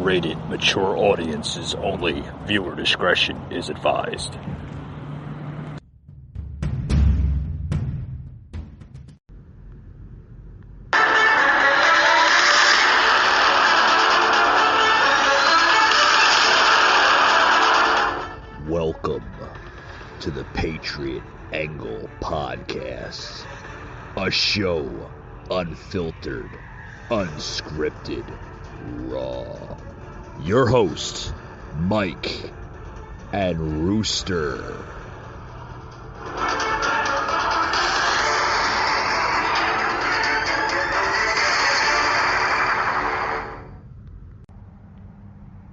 rated mature audiences only. Viewer discretion is advised. Welcome to the Patriot Angle Podcast, a show unfiltered, unscripted, raw. Your hosts, Mike and Rooster.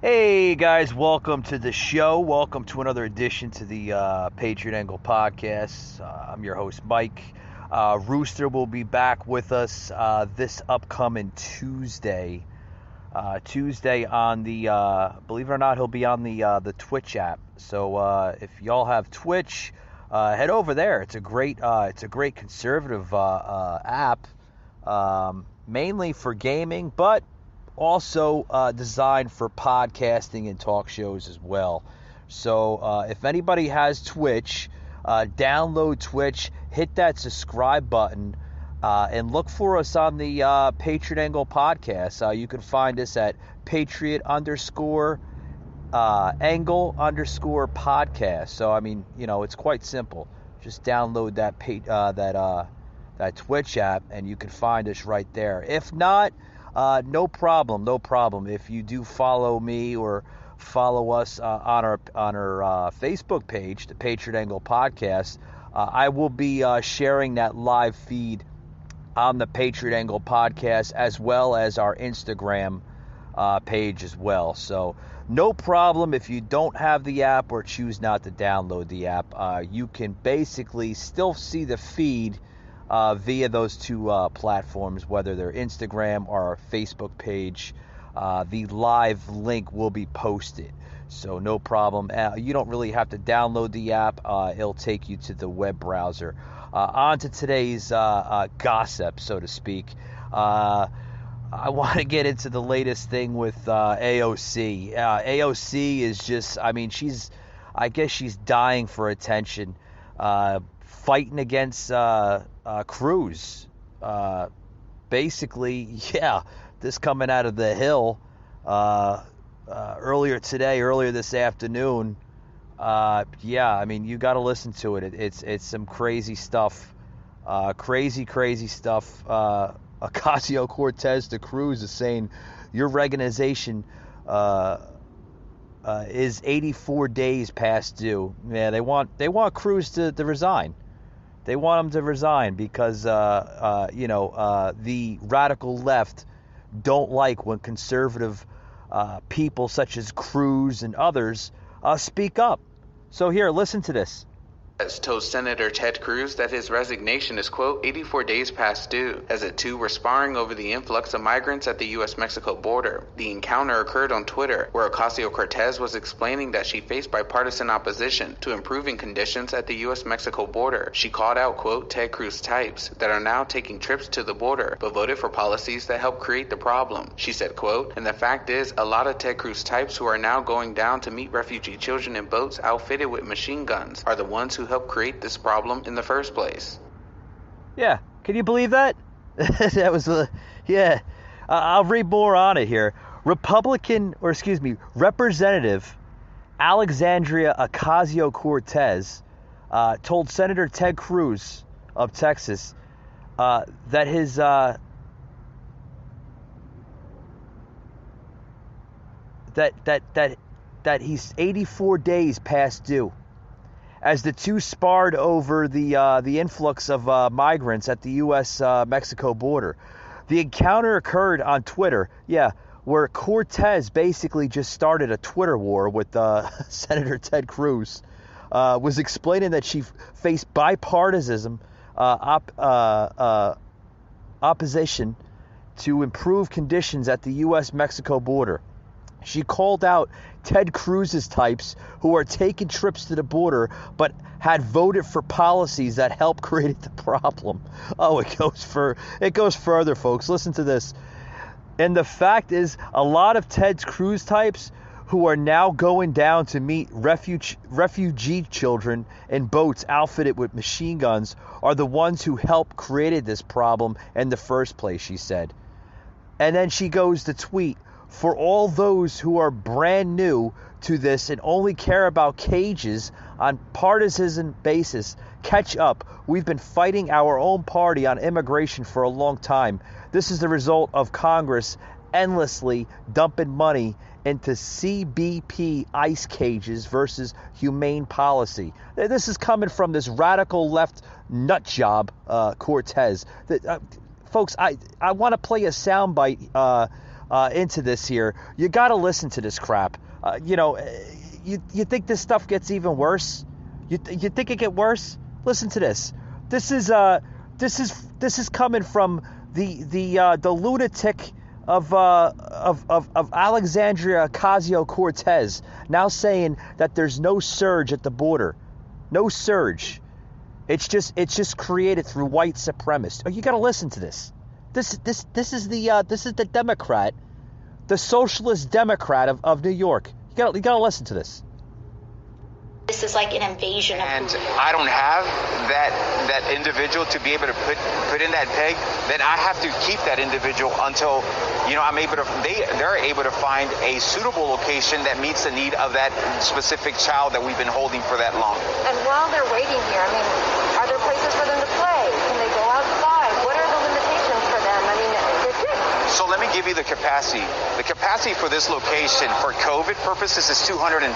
Hey guys, welcome to the show. Welcome to another edition to the Patriot Angle Podcast. I'm your host, Mike. Rooster will be back with us this upcoming Tuesday. Tuesday on the, believe it or not, he'll be on the Twitch app. So if y'all have Twitch, head over there. It's a great conservative app, mainly for gaming, but also designed for podcasting and talk shows as well. So if anybody has Twitch, download Twitch, hit that subscribe button, and look for us on the Patriot Angle Podcast. You can find us at Patriot_Angle_podcast. So I mean, you know, it's quite simple. Just download that Twitch app, and you can find us right there. If not, no problem. If you do follow me or follow us on our Facebook page, the Patriot Angle Podcast, I will be sharing that live feed on the Patriot Angle Podcast as well as our Instagram page as well. So no problem if you don't have the app or choose not to download the app. You can basically still see the feed via those two platforms, whether they're Instagram or our Facebook page. The live link will be posted, so no problem. You don't really have to download the app. It'll take you to the web browser. On to today's gossip, so to speak. I want to get into the latest thing with AOC. AOC is just, I mean, I guess she's dying for attention, fighting against Cruz. Basically, yeah, this coming out of the Hill earlier this afternoon. Yeah, I mean, you got to listen to it. It's some crazy stuff. Crazy stuff. Ocasio-Cortez to Cruz is saying your organization is 84 days past due. Yeah, they want Cruz to resign. They want him to resign because, the radical left don't like when conservative people such as Cruz and others speak up. So here, listen to this. Has told Senator Ted Cruz that his resignation is, quote, 84 days past due, as the two were sparring over the influx of migrants at the U.S.-Mexico border. The encounter occurred on Twitter, where Ocasio-Cortez was explaining that she faced bipartisan opposition to improving conditions at the U.S.-Mexico border. She called out, quote, Ted Cruz types that are now taking trips to the border, but voted for policies that help create the problem. She said, quote, and the fact is, a lot of Ted Cruz types who are now going down to meet refugee children in boats outfitted with machine guns are the ones who help create this problem in the first place. Yeah, can you believe that? That was yeah. I'll read more on it here. Representative Alexandria Ocasio-Cortez told Senator Ted Cruz of Texas that his that he's 84 days past due, as the two sparred over the influx of migrants at the U.S.-Mexico border. The encounter occurred on Twitter, where Cortez basically just started a Twitter war with Senator Ted Cruz. Was explaining that she faced bipartisan opposition to improve conditions at the U.S.-Mexico border. She called out Ted Cruz's types who are taking trips to the border but had voted for policies that help create the problem. Oh, it goes further, folks. Listen to this. And the fact is, a lot of Ted Cruz types who are now going down to meet refugee children in boats outfitted with machine guns are the ones who helped created this problem in the first place, she said. And then she goes to tweet, for all those who are brand new to this and only care about cages on partisan basis, catch up. We've been fighting our own party on immigration for a long time. This is the result of Congress endlessly dumping money into CBP ICE cages versus humane policy. This is coming from this radical left nut job, Cortez. Folks, I want to play a soundbite into this here. You got to listen to this crap. You think this stuff gets even worse? You think it get worse? Listen to this. This is coming from the lunatic of Alexandria Ocasio-Cortez, now saying that there's no surge at the border. No surge. It's just created through white supremacists. Oh, you got to listen to this. This is the Democrat, the socialist Democrat of New York. You got to listen to this. This is like an invasion of and I don't have that individual to be able to put in that peg, then I have to keep that individual until I'm able to they're able to find a suitable location that meets the need of that specific child that we've been holding for that long. And while they're waiting here, I mean, are there places for them to play? Can they go outside? What are the limitations for them? I mean, they're kids. So let me give you the capacity. The capacity for this location for COVID purposes is 250.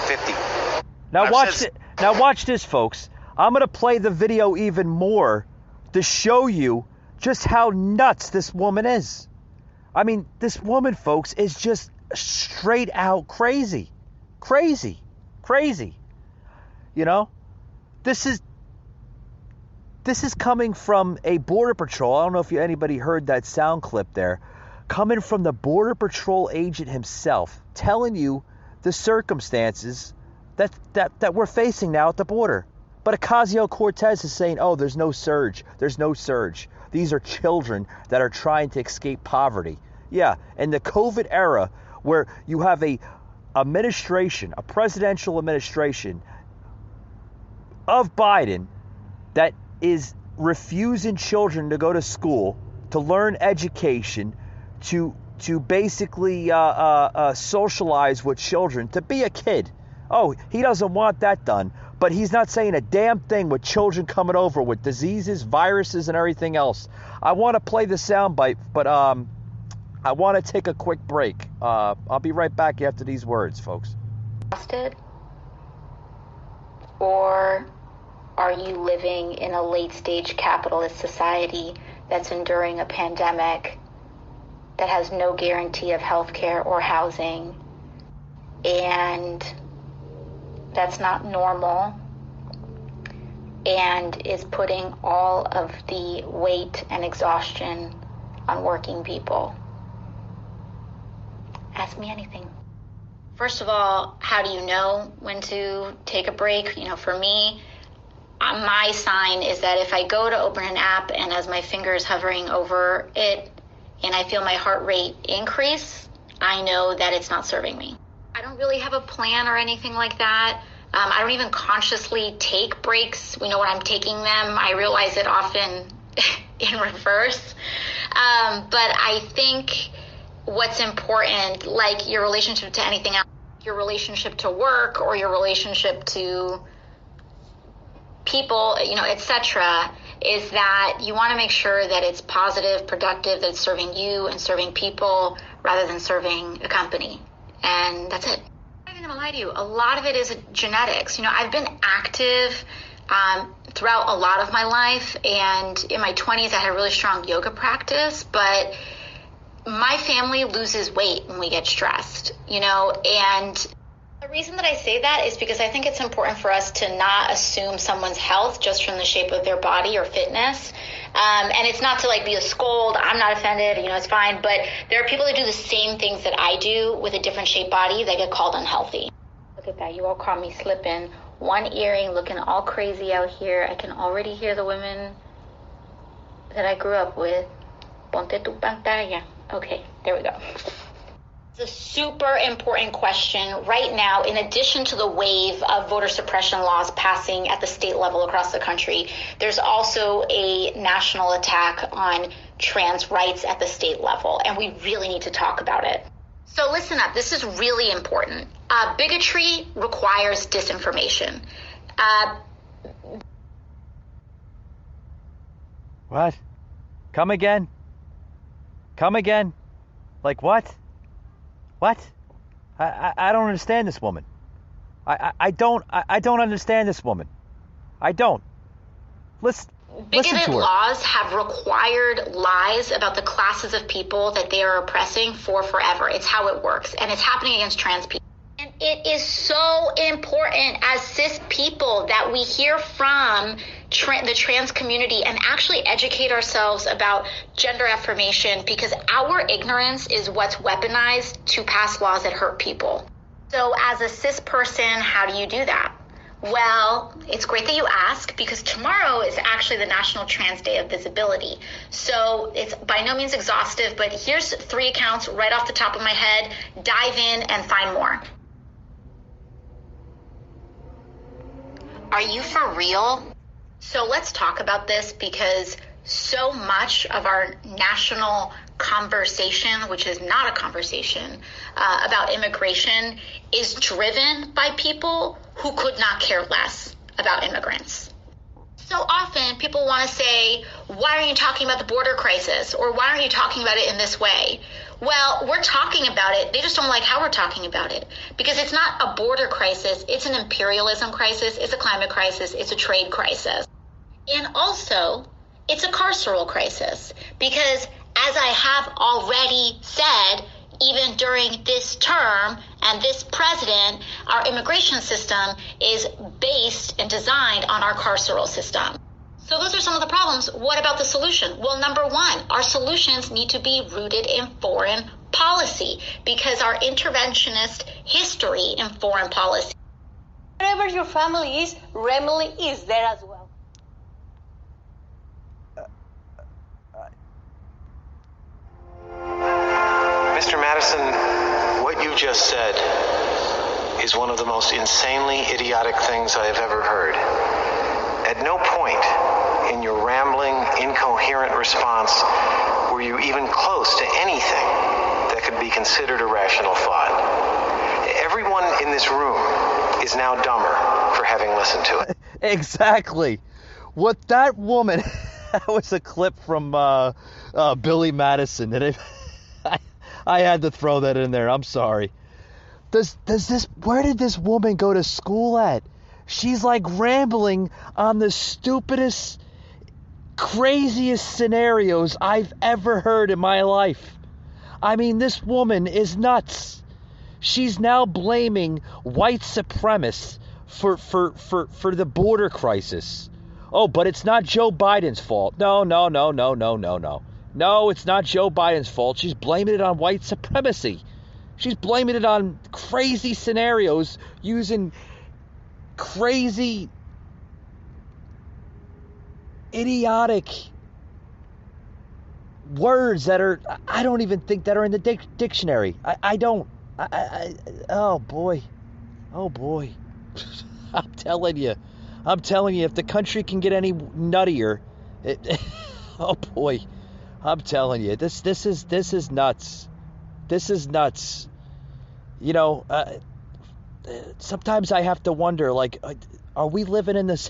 Now watch this, folks. I'm going to play the video even more to show you just how nuts this woman is. I mean, this woman, folks, is just straight out crazy. Crazy. This is coming from a Border Patrol. I don't know if anybody heard that sound clip there. Coming from the Border Patrol agent himself, telling you the circumstances that we're facing now at the border. But Ocasio-Cortez is saying, oh, there's no surge. These are children that are trying to escape poverty. Yeah, in the COVID era where you have a presidential administration of Biden that is refusing children to go to school, to learn education, to basically socialize with children, to be a kid. Oh, he doesn't want that done, but he's not saying a damn thing with children coming over with diseases, viruses, and everything else. I want to play the soundbite, but I want to take a quick break. I'll be right back after these words, folks. Or are you living in a late-stage capitalist society that's enduring a pandemic that has no guarantee of health care or housing, and that's not normal, and is putting all of the weight and exhaustion on working people? Ask me anything. First of all, how do you know when to take a break? For me, my sign is that if I go to open an app and as my finger is hovering over it and I feel my heart rate increase, I know that it's not serving me. I don't really have a plan or anything like that. I don't even consciously take breaks. When I'm taking them, I realize it often in reverse. But I think what's important, like your relationship to anything else, your relationship to work or your relationship to people, etc., is that you want to make sure that it's positive, productive, that it's serving you and serving people rather than serving a company. And that's it. I'm not even going to lie to you. A lot of it is genetics. I've been active throughout a lot of my life. And in my 20s, I had a really strong yoga practice. But my family loses weight when we get stressed, and the reason that I say that is because I think it's important for us to not assume someone's health just from the shape of their body or fitness. And it's not to be a scold. I'm not offended, it's fine. But there are people that do the same things that I do with a different shaped body that get called unhealthy. Look at that. You all caught me slipping. One earring looking all crazy out here. I can already hear the women that I grew up with. Ponte tu pantalla. Okay, there we go. It's a super important question right now. In addition to the wave of voter suppression laws passing at the state level across the country, there's also a national attack on trans rights at the state level, and we really need to talk about it. So listen up, this is really important. Bigotry requires disinformation. What? Come again? Come again? Like what? What? I don't understand this woman. I don't understand this woman. I don't. Listen to Bigoted her. laws have required lies about the classes of people that they are oppressing for forever. It's how it works. And it's happening against trans people. And it is so important as cis people that we hear from the trans community and actually educate ourselves about gender affirmation, because our ignorance is what's weaponized to pass laws that hurt people. So as a cis person, how do you do that? Well, it's great that you ask, because tomorrow is actually the National Trans Day of Visibility. So it's by no means exhaustive, but here's 3 accounts right off the top of my head. Dive in and find more. Are you for real? So let's talk about this, because so much of our national conversation, which is not a conversation, about immigration is driven by people who could not care less about immigrants. So often people want to say, why aren't you talking about the border crisis? Or why aren't you talking about it in this way? Well, we're talking about it. They just don't like how we're talking about it, because it's not a border crisis. It's an imperialism crisis. It's a climate crisis. It's a trade crisis. And also, it's a carceral crisis, because as I have already said, even during this term and this president, our immigration system is based and designed on our carceral system. So those are some of the problems. What about the solution? Well, number one, our solutions need to be rooted in foreign policy, because our interventionist history in foreign policy. Wherever your family is, Remily is there as well. Mr. Madison, what you just said is one of the most insanely idiotic things I have ever heard. At no point in your rambling, incoherent response were you even close to anything that could be considered a rational thought. Everyone in this room is now dumber for having listened to it. Exactly. What that woman... That was a clip from Billy Madison. And I had to throw that in there. I'm sorry. Where did this woman go to school at? She's like rambling on the stupidest, craziest scenarios I've ever heard in my life. I mean, this woman is nuts. She's now blaming white supremacists for the border crisis. Oh, but it's not Joe Biden's fault. No. No, it's not Joe Biden's fault. She's blaming it on white supremacy. She's blaming it on crazy scenarios using crazy, idiotic words that are, I don't even think that are in the dictionary. I don't. Oh, boy. I'm telling you, if the country can get any nuttier, oh boy, I'm telling you, this is nuts. This is nuts. You know, sometimes I have to wonder, like, are we living in this?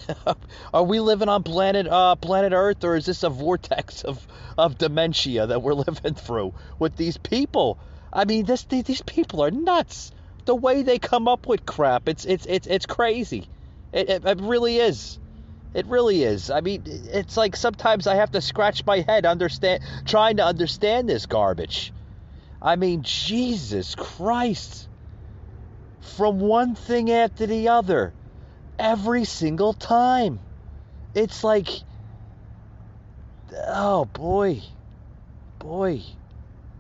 Are we living on planet Earth, or is this a vortex of dementia that we're living through with these people? I mean, these people are nuts. The way they come up with crap, it's crazy. It really is. It really is. I mean, it's like sometimes I have to scratch my head trying to understand this garbage. I mean, Jesus Christ. From one thing after the other. Every single time. It's like, oh boy.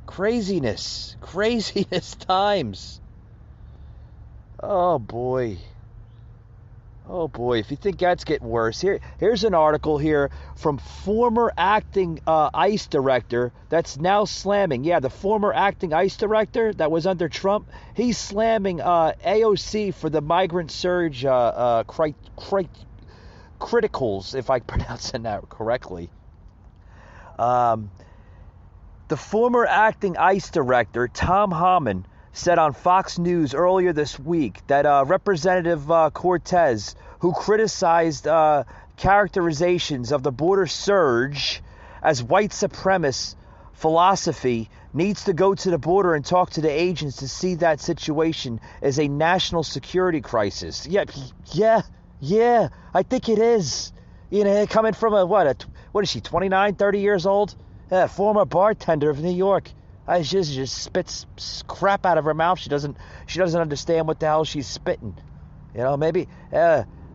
Craziness times. Oh boy. Oh boy, if you think that's getting worse, here's an article here from former acting ICE director that's now slamming. Yeah, the former acting ICE director that was under Trump, he's slamming AOC for the migrant surge criticals, if I pronounce that correctly. The former acting ICE director, Tom Homan, said on Fox News earlier this week that Representative Cortez, who criticized characterizations of the border surge as white supremacist philosophy, needs to go to the border and talk to the agents to see that situation as a national security crisis. Yeah, I think it is. You know, coming from what is she, 29, 30 years old? Former bartender of New York. She just spits crap out of her mouth. She doesn't understand what the hell she's spitting. You know, maybe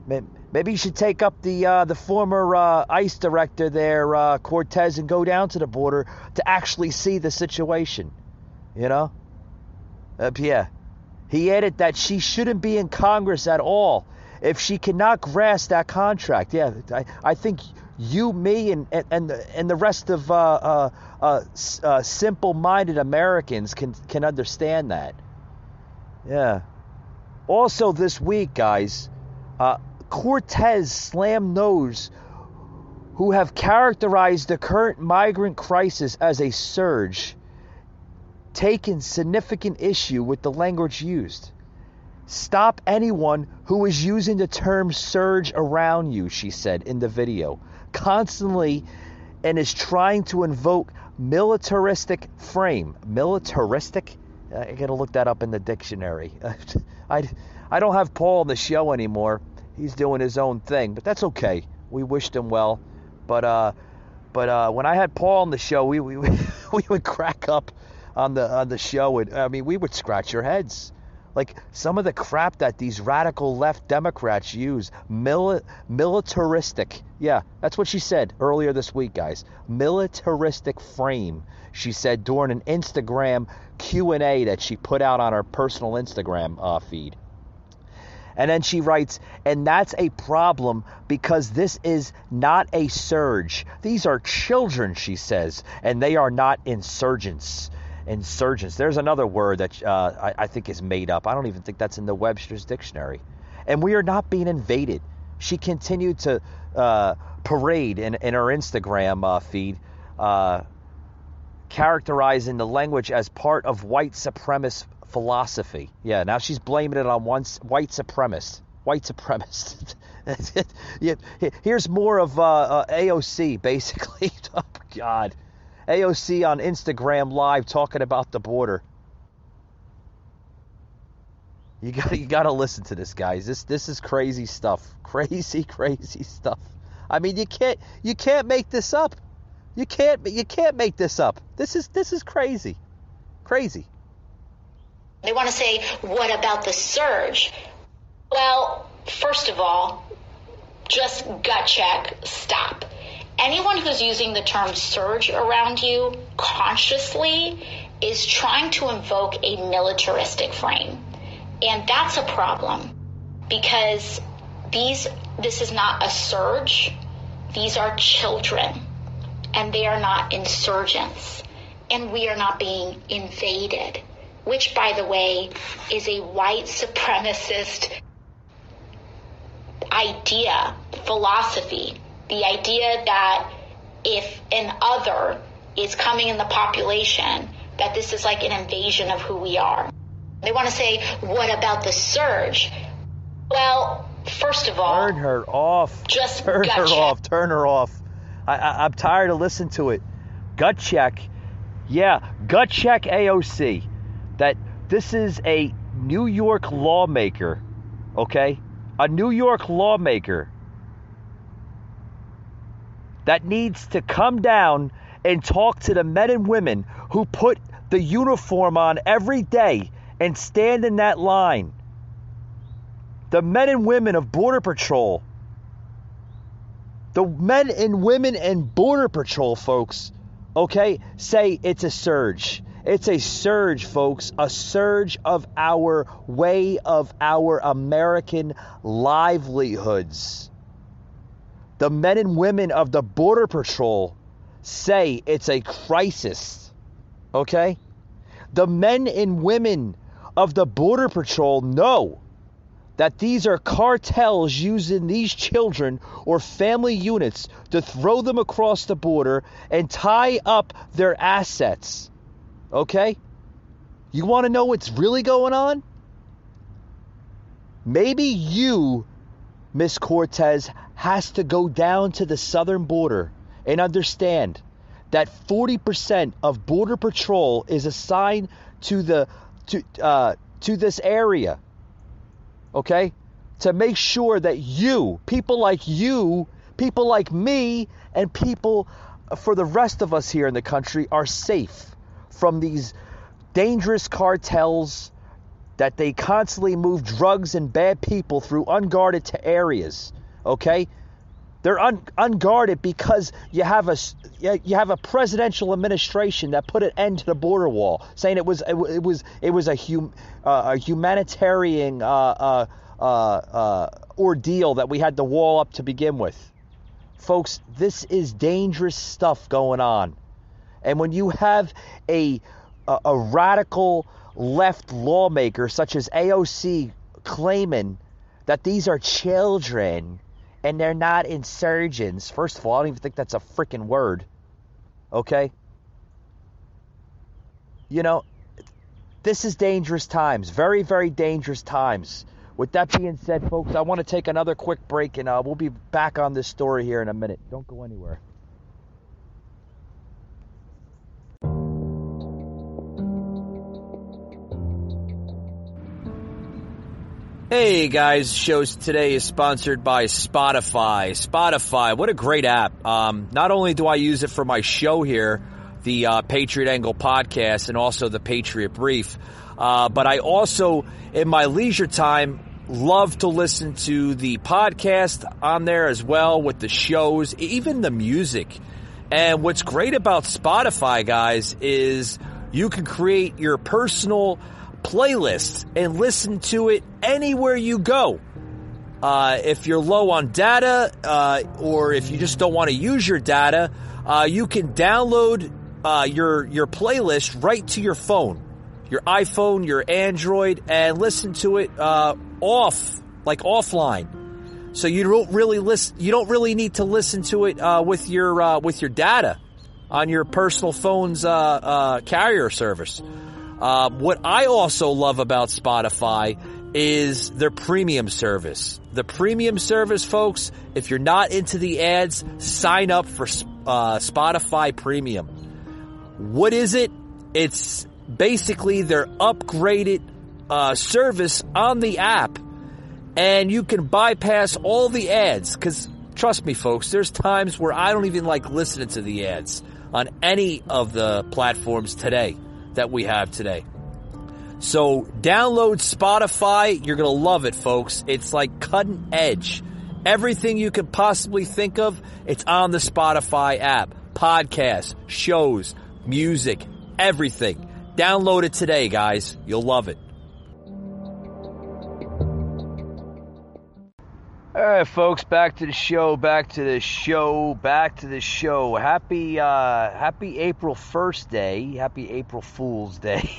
you should take up the former ICE director there, Cortez, and go down to the border to actually see the situation. You know? Yeah. He added that she shouldn't be in Congress at all if she cannot grasp that contract. Yeah, I think you, me, and the rest of simple-minded Americans can understand that. Yeah. Also this week, guys, Cortez slammed those who have characterized the current migrant crisis as a surge, taken significant issue with the language used. Stop anyone who is using the term surge around you, she said in the video, constantly, and is trying to invoke militaristic frame. Militaristic? I gotta look that up in the dictionary. I don't have Paul on the show anymore. He's doing his own thing, but that's okay. We wished him well. But when I had Paul on the show, we would crack up on the show, and I mean, we would scratch our heads. Like some of the crap that these radical left Democrats use, militaristic. Yeah, that's what she said earlier this week, guys. Militaristic frame, she said during an Instagram Q&A that she put out on her personal Instagram feed. And then she writes, and that's a problem because this is not a surge. These are children, she says, and they are not insurgents. Insurgents. There's another word that I think is made up. I don't even think that's in the Webster's dictionary. And we are not being invaded. She continued to parade in her Instagram feed, characterizing the language as part of white supremacist philosophy. Yeah, now she's blaming it on white supremacist. White supremacist. Yeah, here's more of AOC, basically. Oh, God. AOC on Instagram Live talking about the border. You gotta listen to this, guys. This is crazy stuff. Crazy stuff. I mean, you can't make this up. You can't make this up. This is crazy. Crazy. They want to say, what about the surge? Well, first of all, just gut check, stop. Anyone who's using the term surge around you consciously is trying to invoke a militaristic frame. And that's a problem because this is not a surge. These are children and they are not insurgents and we are not being invaded, which, by the way, is a white supremacist idea, philosophy. The idea that if an other is coming in the population, that this is like an invasion of who we are. They want to say, what about the surge? Well, first of all, turn her off. Just turn gut her check. off. Turn her off. I'm tired of listening to it. Gut check. Yeah, gut check AOC. That this is a New York lawmaker, okay? A New York lawmaker that needs to come down and talk to the men and women who put the uniform on every day and stand in that line. The men and women of Border Patrol. The men and women in Border Patrol, folks, okay, say it's a surge. It's a surge, folks, a surge of our way of our American livelihoods. The men and women of the Border Patrol say it's a crisis, okay? The men and women of the Border Patrol know that these are cartels using these children or family units to throw them across the border and tie up their assets. Okay? You want to know what's really going on? Maybe you, Miss Cortez, has to go down to the southern border and understand that 40% of Border Patrol is assigned to this area. Okay? To make sure that you, people like me, and people for the rest of us here in the country are safe from these dangerous cartels that they constantly move drugs and bad people through unguarded areas. Okay? They're unguarded because you have a presidential administration that put an end to the border wall, saying it was a humanitarian ordeal that we had the wall up to begin with. Folks, this is dangerous stuff going on, and when you have a radical left lawmaker such as AOC claiming that these are children and they're not insurgents. First of all, I don't even think that's a freaking word. Okay? You know, this is dangerous times. Very, very dangerous times. With that being said, folks, I want to take another quick break, and we'll be back on this story here in a minute. Don't go anywhere. Hey guys, shows today is sponsored by Spotify. Spotify, what a great app. Not only do I use it for my show here, the Patriot Angle podcast, and also the Patriot Brief, but I also, in my leisure time, love to listen to the podcast on there as well, with the shows, even the music. And what's great about Spotify, guys, is you can create your personal playlist and listen to it anywhere you go. If you're low on data, or if you just don't want to use your data, you can download your playlist right to your phone, your iPhone, your Android, and listen to it offline. So you don't really need to listen to it with your data on your personal phone's carrier service. What I also love about Spotify is their premium service. The premium service, folks, if you're not into the ads, sign up for Spotify Premium. What is it? It's basically their upgraded service on the app, and you can bypass all the ads, because trust me, folks, there's times where I don't even like listening to the ads on any of the platforms today that we have today. So download Spotify. You're going to love it, folks. It's like cutting edge. Everything you could possibly think of, it's on the Spotify app. Podcasts, shows, music, everything. Download it today, guys. You'll love it. All right, folks, back to the show. Happy April 1st Day. Happy April Fool's Day.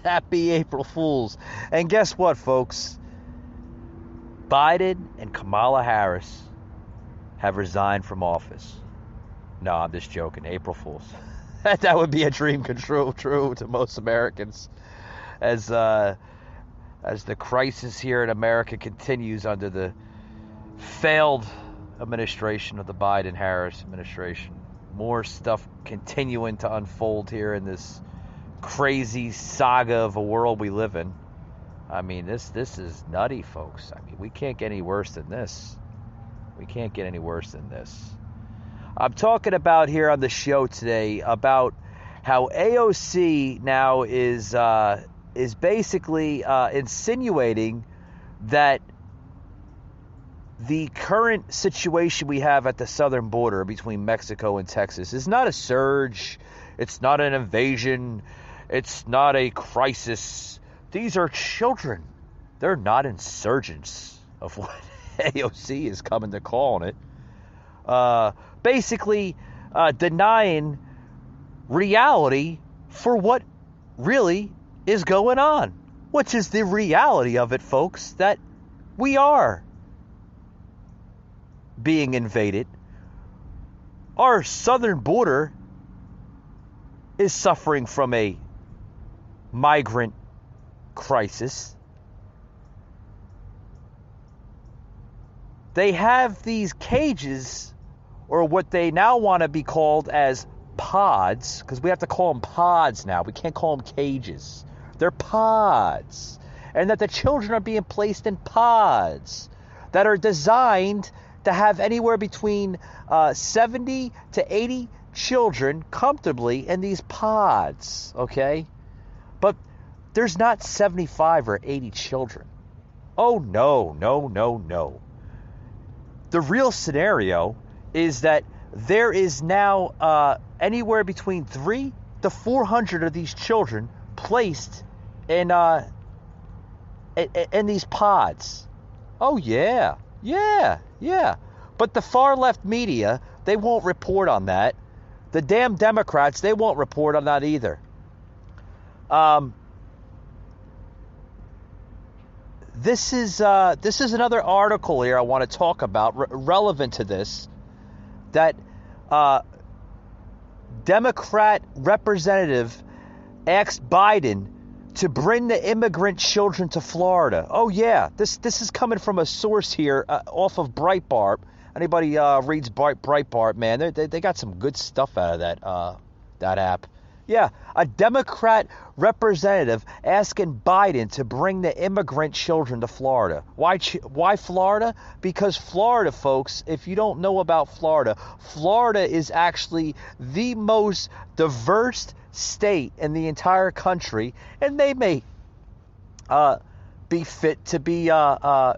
Happy April Fools. And guess what, folks? Biden and Kamala Harris have resigned from office. No, I'm just joking. April Fools. That would be a dream come true to most Americans. As the crisis here in America continues under the failed administration of the Biden-Harris administration. More stuff continuing to unfold here in this crazy saga of a world we live in. I mean, this is nutty, folks. I mean, we can't get any worse than this. I'm talking about here on the show today about how AOC now is basically insinuating that the current situation we have at the southern border between Mexico and Texas is not a surge. It's not an invasion. It's not a crisis. These are children. They're not insurgents of what AOC is coming to calling it. Basically denying reality for what really is going on, which is the reality of it, folks, that we are being invaded. Our southern border is suffering from a migrant crisis. They have these cages, or what they now want to be called as pods, because we have to call them pods now. We can't call them cages. They're pods. And that the children are being placed in pods that are designed to have anywhere between 70 to 80 children comfortably in these pods, okay? But there's not 75 or 80 children. Oh, no, no, no, no. The real scenario is that there is now anywhere between 300 to 400 of these children placed in these pods. Oh, yeah. But the far left media, they won't report on that. The damn Democrats, they won't report on that either. This is another article here I want to talk about relevant to this. That Democrat representative asked Biden to bring the immigrant children to Florida. Oh yeah, this is coming from a source here off of Breitbart. Anybody reads Breitbart, man, they got some good stuff out of that app. Yeah, a Democrat representative asking Biden to bring the immigrant children to Florida. Why Florida? Because Florida, folks, if you don't know about Florida, Florida is actually the most diverse state in the entire country, and they may be fit to be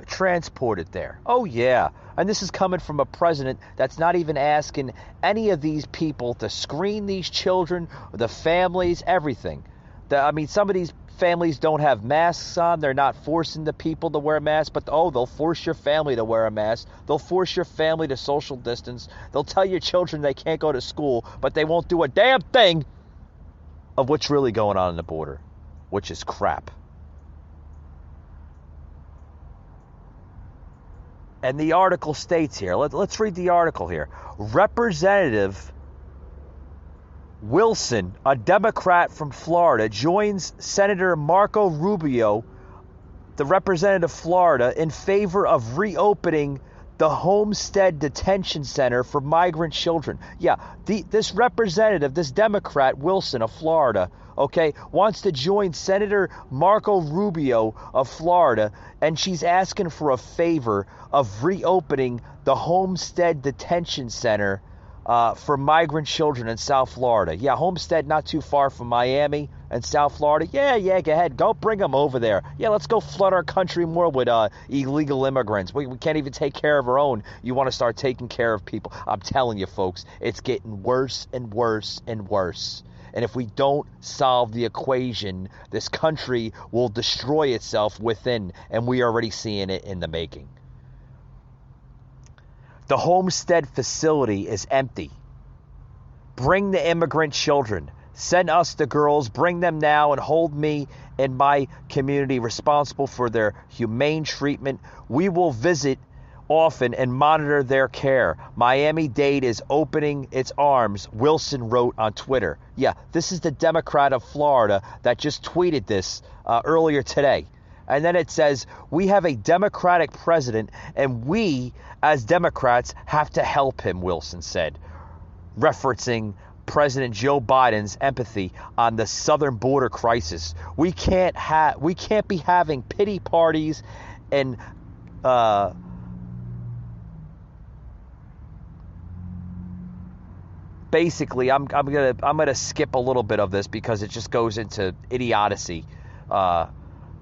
transported there. Oh, yeah. And this is coming from a president that's not even asking any of these people to screen these children, the families, everything. Some of these families don't have masks on. They're not forcing the people to wear masks, but they'll force your family to wear a mask. They'll force your family to social distance. They'll tell your children they can't go to school, but they won't do a damn thing of what's really going on the border, which is crap. And the article states here, let's read the article here. Representative Wilson, a Democrat from Florida, joins Senator Marco Rubio, the representative of Florida, in favor of reopening the Homestead Detention Center for migrant children. Yeah, this representative, this Democrat, Wilson of Florida, okay, wants to join Senator Marco Rubio of Florida, and she's asking for a favor of reopening the Homestead Detention Center for migrant children in South Florida. Yeah, Homestead not too far from Miami and South Florida. Yeah, go ahead. Go bring them over there. Yeah, let's go flood our country more with illegal immigrants. We can't even take care of our own. You want to start taking care of people. I'm telling you, folks, it's getting worse and worse and worse. And if we don't solve the equation, this country will destroy itself within, and we are already seeing it in the making. The Homestead facility is empty. Bring the immigrant children. Send us the girls. Bring them now and hold me and my community responsible for their humane treatment. We will visit often and monitor their care. Miami-Dade is opening its arms, Wilson wrote on Twitter. Yeah, this is the Democrat of Florida that just tweeted this earlier today. And then it says, we have a Democratic president, and we, as Democrats, have to help him, Wilson said, referencing President Joe Biden's empathy on the southern border crisis. We can't be having pity parties and basically, I'm gonna skip a little bit of this because it just goes into idiocy.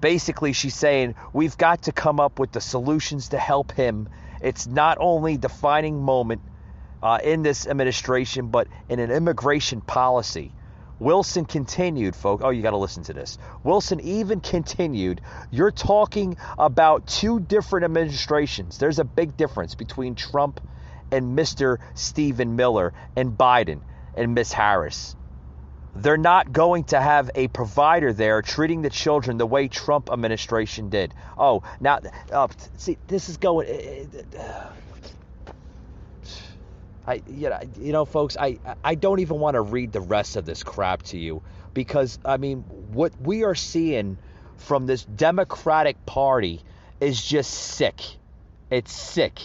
Basically, she's saying we've got to come up with the solutions to help him. It's not only a defining moment in this administration, but in an immigration policy. Wilson continued, folks. Oh, you got to listen to this. Wilson even continued, you're talking about two different administrations. There's a big difference between Trump and Mr. Stephen Miller and Biden and Miss Harris. They're not going to have a provider there treating the children the way Trump administration did. Oh, now, see, this is going... folks, I don't even want to read the rest of this crap to you because, I mean, what we are seeing from this Democratic Party is just sick. It's sick.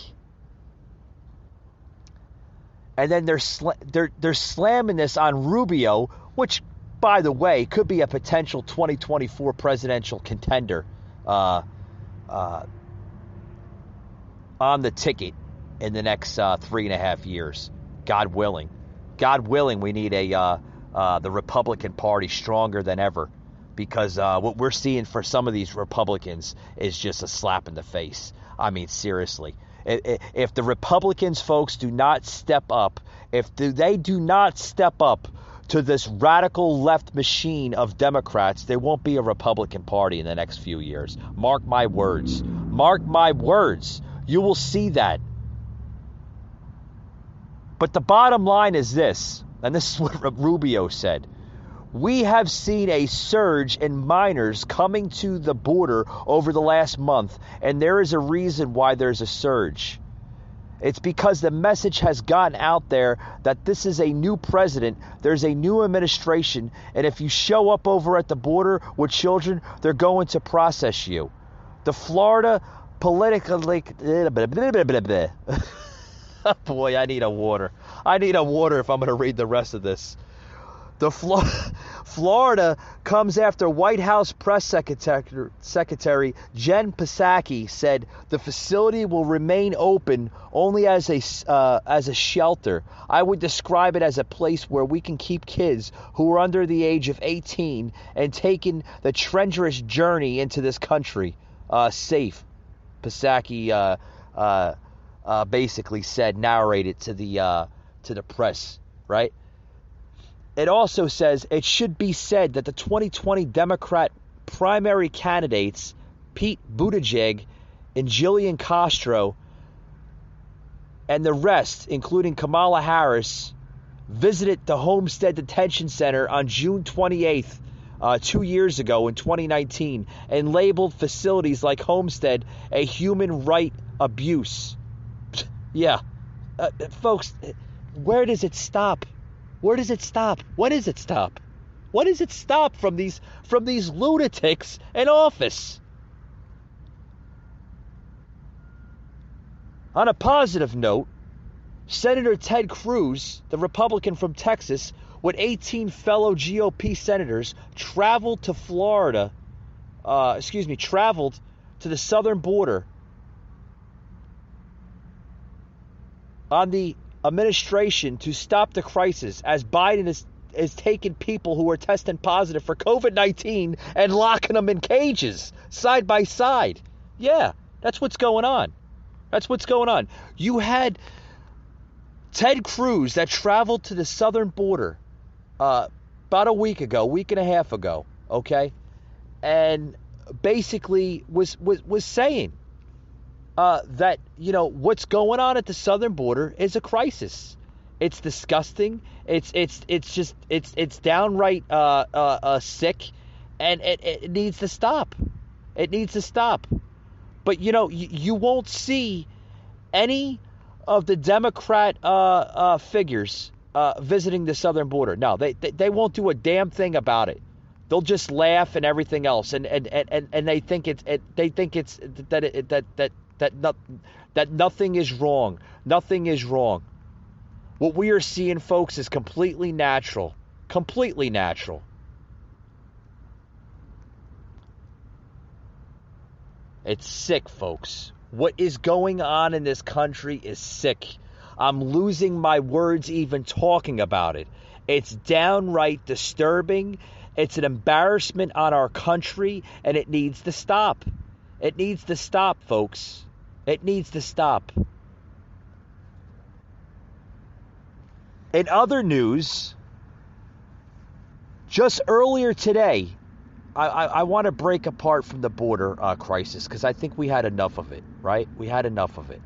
And then they're slamming this on Rubio, which, by the way, could be a potential 2024 presidential contender on the ticket in the next 3.5 years, God willing. God willing, we need the Republican Party stronger than ever, because what we're seeing for some of these Republicans is just a slap in the face. I mean, seriously. If the Republicans, folks, do not step up, if they do not step up to this radical left machine of Democrats, there won't be a Republican Party in the next few years. Mark my words. Mark my words. You will see that. But the bottom line is this, and this is what Rubio said. We have seen a surge in minors coming to the border over the last month, and there is a reason why there's a surge. It's because the message has gotten out there that this is a new president, there's a new administration, and if you show up over at the border with children, they're going to process you. The Florida politically... Boy, I need a water. I need a water if I'm going to read the rest of this. The Florida comes after White House Press Secretary Jen Psaki said the facility will remain open only as a shelter. I would describe it as a place where we can keep kids who are under the age of 18 and taking the treacherous journey into this country safe. Psaki basically said, narrated to the press, right? It also says it should be said that the 2020 Democrat primary candidates, Pete Buttigieg and Jillian Castro, and the rest, including Kamala Harris, visited the Homestead Detention Center on June 28th, 2 years ago in 2019, and labeled facilities like Homestead a human right abuse. Yeah. Folks, where does it stop? Where does it stop? When does it stop? When does it stop from these lunatics in office? On a positive note, Senator Ted Cruz, the Republican from Texas, with 18 fellow GOP senators, traveled to the southern border on the administration to stop the crisis as Biden is taking people who are testing positive for COVID-19 and locking them in cages side by side. Yeah, that's what's going on. That's what's going on. You had Ted Cruz that traveled to the southern border about a week and a half ago, okay? And basically was saying that, what's going on at the southern border is a crisis. It's disgusting. It's downright sick, and it needs to stop. It needs to stop. But you won't see any of the Democrat figures visiting the southern border. No, they won't do a damn thing about it. They'll just laugh and everything else, and they think that nothing is wrong. Nothing is wrong. What we are seeing, folks, is completely natural. Completely natural. It's sick, folks. What is going on in this country is sick. I'm losing my words even talking about it. It's downright disturbing. It's an embarrassment on our country, and it needs to stop. It needs to stop, folks. It needs to stop. In other news, Just earlier today, I want to break apart from the border crisis because I think we had enough of it, right? We had enough of it.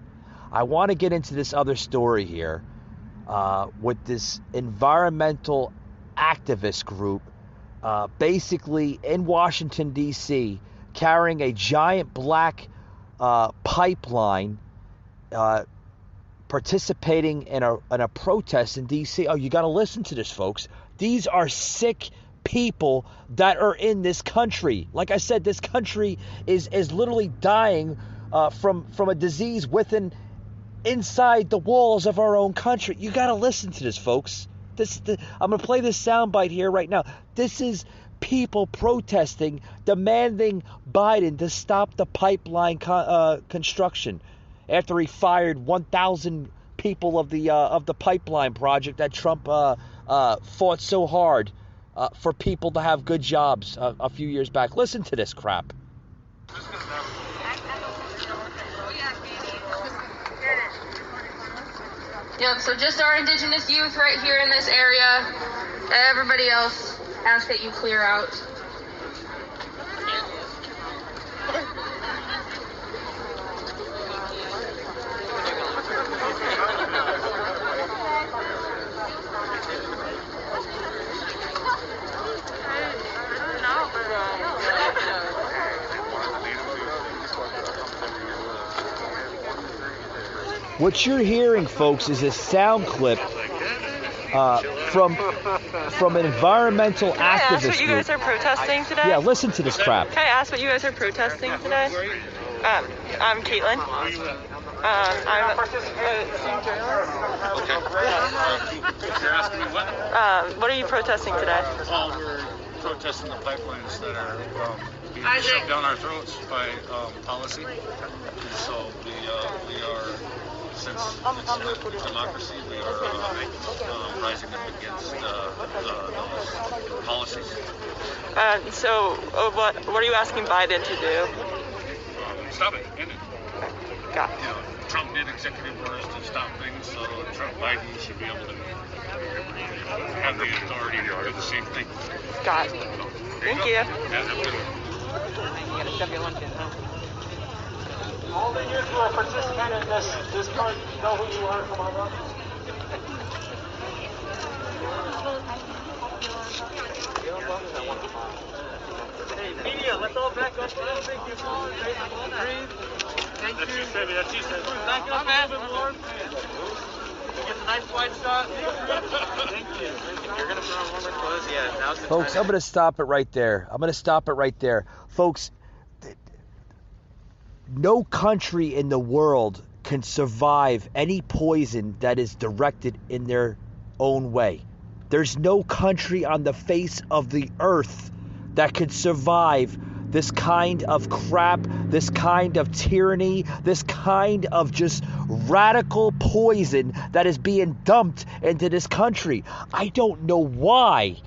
I want to get into this other story here with this environmental activist group basically in Washington, D.C., carrying a giant black pipeline, participating in a protest in D.C. Oh, you got to listen to this, folks. These are sick people that are in this country. Like I said, this country is literally dying from a disease inside the walls of our own country. You got to listen to this, folks. I'm going to play this soundbite here right now. This is people protesting, demanding Biden to stop the pipeline construction after he fired 1,000 people of the pipeline project that Trump fought so hard for people to have good jobs a few years back. Listen to this crap. Yep, so just our indigenous youth right here in this area. Everybody else, ask that you clear out. What you're hearing, folks, is a sound clip from an environmental Can I ask activist what you guys group. are protesting today? Yeah, listen to this crap. Can I ask what you guys are protesting today? I'm Caitlin. I'm a student journalist. You're asking me what? What are you protesting today? Oh, we're protesting the pipelines that are being shoved down our throats by policy. And so we are, since it's democracy, we are rising up against those policies. So what are you asking Biden to do? Stop it. End it. Got it. You know, Trump did executive orders to stop things, so Biden should be able to have the authority to do the same thing. Got it. Thank you. Yeah, have a good one. All the youth who are participating in this part know who you are. Come on up. Hey, media, let's all back up a little bit. Breathe. Thank you. That's you, baby. That's you, baby. Back up a little bit more. Get a nice wide shot. Thank you. If you're going to put on warmer clothes, yeah, now's the time. Folks, I'm going to stop it right there. Folks, no country in the world can survive any poison that is directed in their own way. There's no country on the face of the earth that could survive this kind of crap, this kind of tyranny, this kind of just radical poison that is being dumped into this country. I don't know why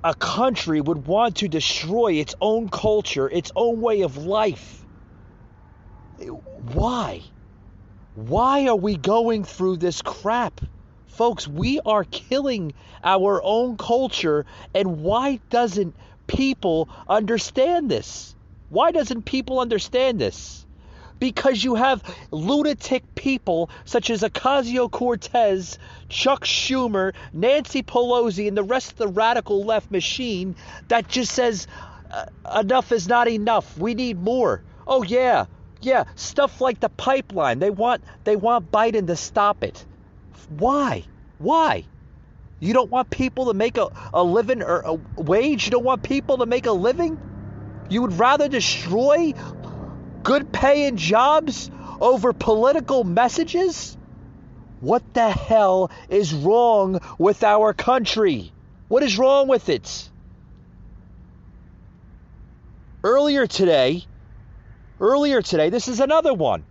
a country would want to destroy its own culture, its own way of life. Why? Why are we going through this crap? Folks, we are killing our own culture, and why doesn't people understand this? Why doesn't people understand this? Because you have lunatic people such as Ocasio-Cortez, Chuck Schumer, Nancy Pelosi, and the rest of the radical left machine that just says enough is not enough. We need more. Oh yeah, stuff like the pipeline. They want Biden to stop it. Why? You don't want people to make a living or a wage? You don't want people to make a living? You would rather destroy good paying jobs over political messages? What the hell is wrong with our country? What is wrong with it? Earlier today, this is another one.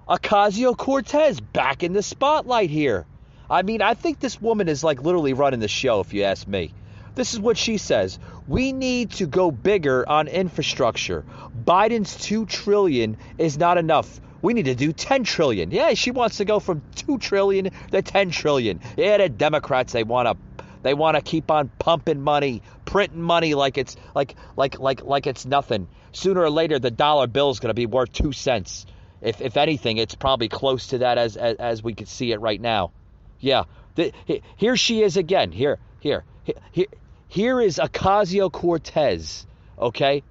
Ocasio-Cortez back in the spotlight here. I mean, I think this woman is like literally running the show, if you ask me. This is what she says. We need to go bigger on infrastructure. Biden's $2 trillion is not enough. We need to do $10 trillion. Yeah, she wants to go from $2 trillion to $10 trillion. Yeah, the Democrats, they want to They want to keep on pumping money, printing money like it's like it's nothing. Sooner or later, the dollar bill is going to be worth 2 cents. If anything, it's probably close to that as we can see it right now. Yeah, here she is again. Here is Ocasio-Cortez. Okay,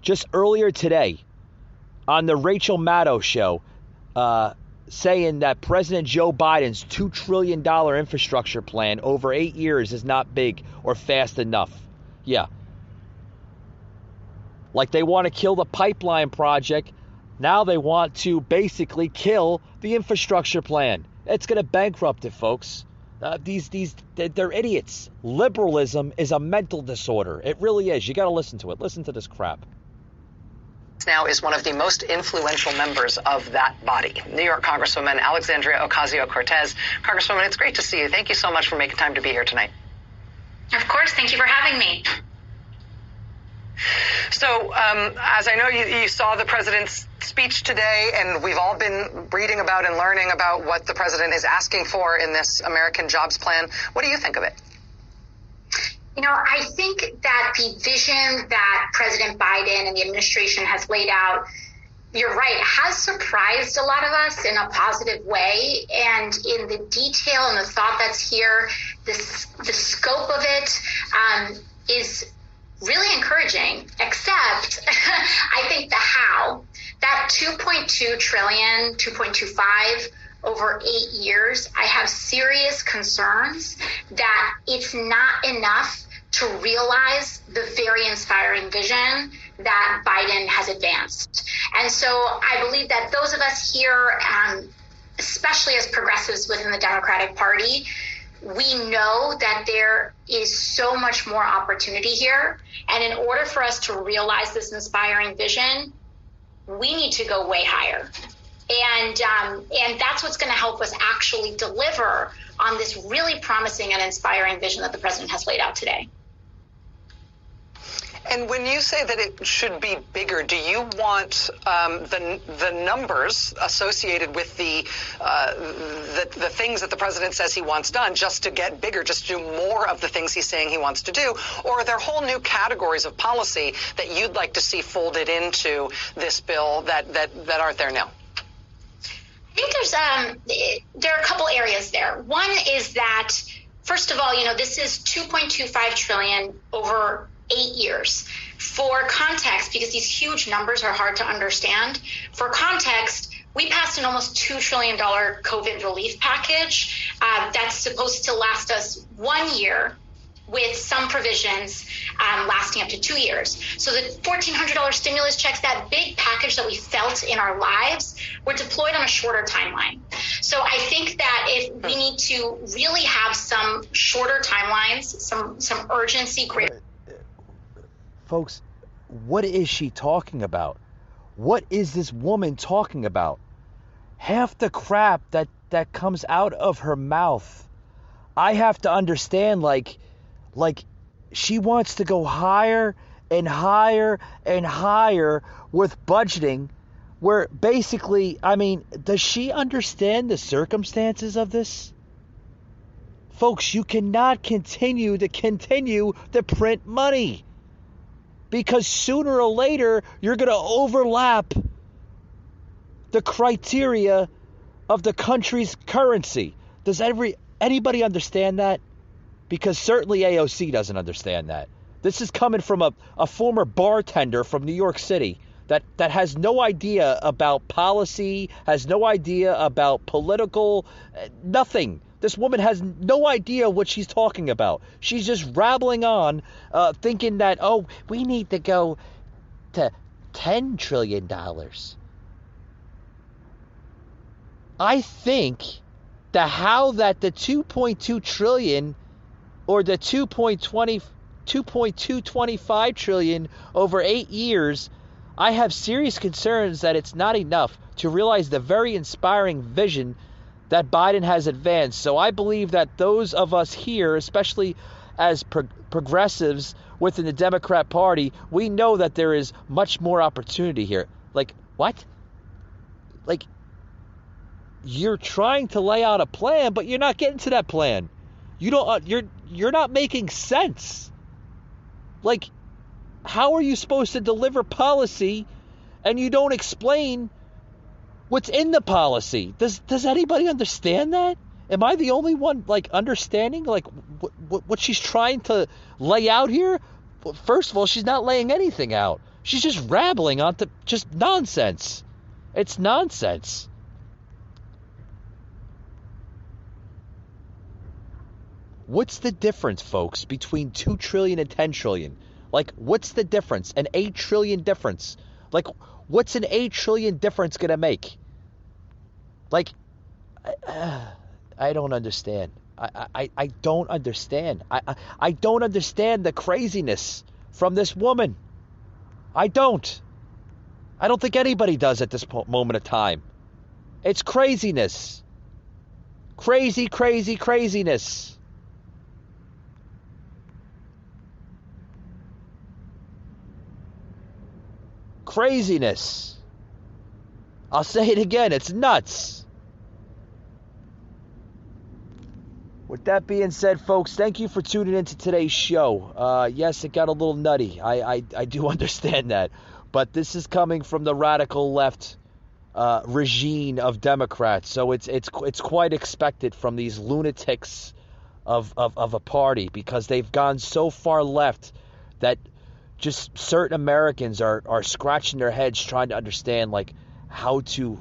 just earlier today on the Rachel Maddow show, saying that President Joe Biden's $2 trillion infrastructure plan over 8 years is not big or fast enough. Yeah. Like they want to kill the pipeline project. Now they want to basically kill the infrastructure plan. It's going to bankrupt it, folks. They're idiots. Liberalism is a mental disorder. It really is. You got to listen to it. Listen to this crap. Now is one of the most influential members of that body, New York Congresswoman Alexandria Ocasio-Cortez. Congresswoman, it's great to see you. Thank you so much for making time to be here tonight. Of course. Thank you for having me. So, as I know, you saw the president's speech today, and we've all been reading about and learning about what the president is asking for in this American Jobs Plan. What do you think of it? You know, I think that the vision that President Biden and the administration has laid out, you're right, has surprised a lot of us in a positive way. And in the detail and the thought that's here, the scope of it is really encouraging, except I think the how. That 2.2 trillion, 2.25 over 8 years, I have serious concerns that it's not enough to realize the very inspiring vision that Biden has advanced. And so I believe that those of us here, especially as progressives within the Democratic Party, we know that there is so much more opportunity here. And in order for us to realize this inspiring vision, we need to go way higher. And that's what's going to help us actually deliver on this really promising and inspiring vision that the president has laid out today. And when you say that it should be bigger, do you want the numbers associated with the things that the president says he wants done just to get bigger, just to do more of the things he's saying he wants to do? Or are there whole new categories of policy that you'd like to see folded into this bill that aren't there now? I think there are a couple areas there. One is that, first of all, this is $2.25 trillion over 8 years. For context, because these huge numbers are hard to understand, for context, we passed an almost $2 trillion COVID relief package that's supposed to last us 1 year with some provisions lasting up to 2 years. So the $1,400 stimulus checks, that big package that we felt in our lives, were deployed on a shorter timeline. So I think that if we need to really have some shorter timelines, some urgency. Folks, what is she talking about? What is this woman talking about? Half the crap that comes out of her mouth, I have to understand, like she wants to go higher and higher and higher with budgeting, where basically, does she understand the circumstances of this? Folks, you cannot continue to print money, because sooner or later you're going to overlap the criteria of the country's currency. Does anybody understand that? Because certainly AOC doesn't understand that. This is coming from a former bartender from New York City that has no idea about policy, has no idea about political, nothing. This woman has no idea what she's talking about. She's just rattling on, thinking that, we need to go to $10 trillion. I think the 2.2 trillion or the 2.225 trillion over 8 years, I have serious concerns that it's not enough to realize the very inspiring vision that Biden has advanced. So I believe that those of us here, especially as progressives within the Democrat Party, we know that there is much more opportunity here. Like, what? Like, you're trying to lay out a plan, but you're not getting to that plan. You're not making sense. Like, how are you supposed to deliver policy and you don't explain what's in the policy? Does anybody understand that? Am I the only one, like, understanding, like, what she's trying to lay out here? Well, first of all, she's not laying anything out. She's just rambling onto just nonsense. It's nonsense. What's the difference, folks, between 2 trillion and 10 trillion? Like, what's the difference? An 8 trillion difference. Like, what's an 8 trillion difference going to make? Like, I don't understand. I don't understand. I don't understand the craziness from this woman. I don't think anybody does at this moment of time. It's craziness. Craziness. Craziness. I'll say it again. It's nuts. With that being said, folks, thank you for tuning into today's show. Yes, it got a little nutty. I do understand that. But this is coming from the radical left regime of Democrats. So it's quite expected from these lunatics of a party, because they've gone so far left that just certain Americans are scratching their heads trying to understand, like, how to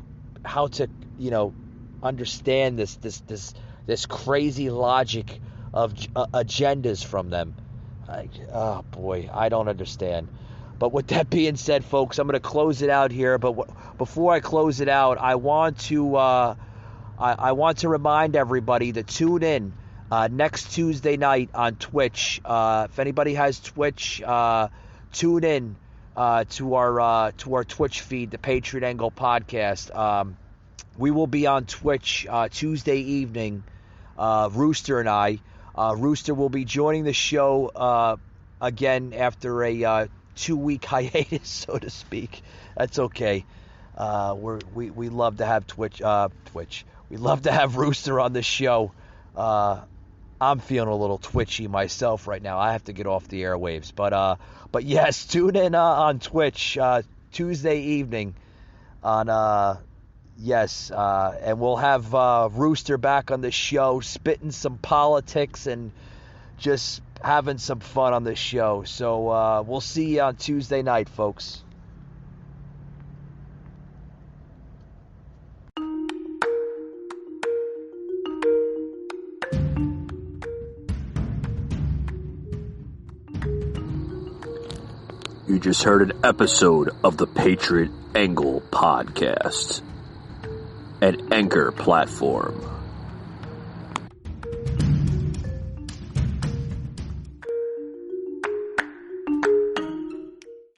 understand this crazy logic of agendas from them. Oh boy, I don't understand. But with that being said, folks, I'm going to close it out here. But before I close it out, I want to remind everybody to tune in next Tuesday night on Twitch. If anybody has Twitch, tune in to our Twitch feed, the Patriot Angle Podcast. We will be on Twitch Tuesday evening. Rooster and I. Rooster will be joining the show again after a 2-week hiatus, so to speak. That's okay. We love to have Twitch. We love to have Rooster on the show. I'm feeling a little twitchy myself right now. I have to get off the airwaves. But yes, tune in on Twitch Tuesday evening on yes, and we'll have Rooster back on the show, spitting some politics and just having some fun on the show. So we'll see you on Tuesday night, folks. You just heard an episode of the Patriot Angle Podcast, an Anchor platform.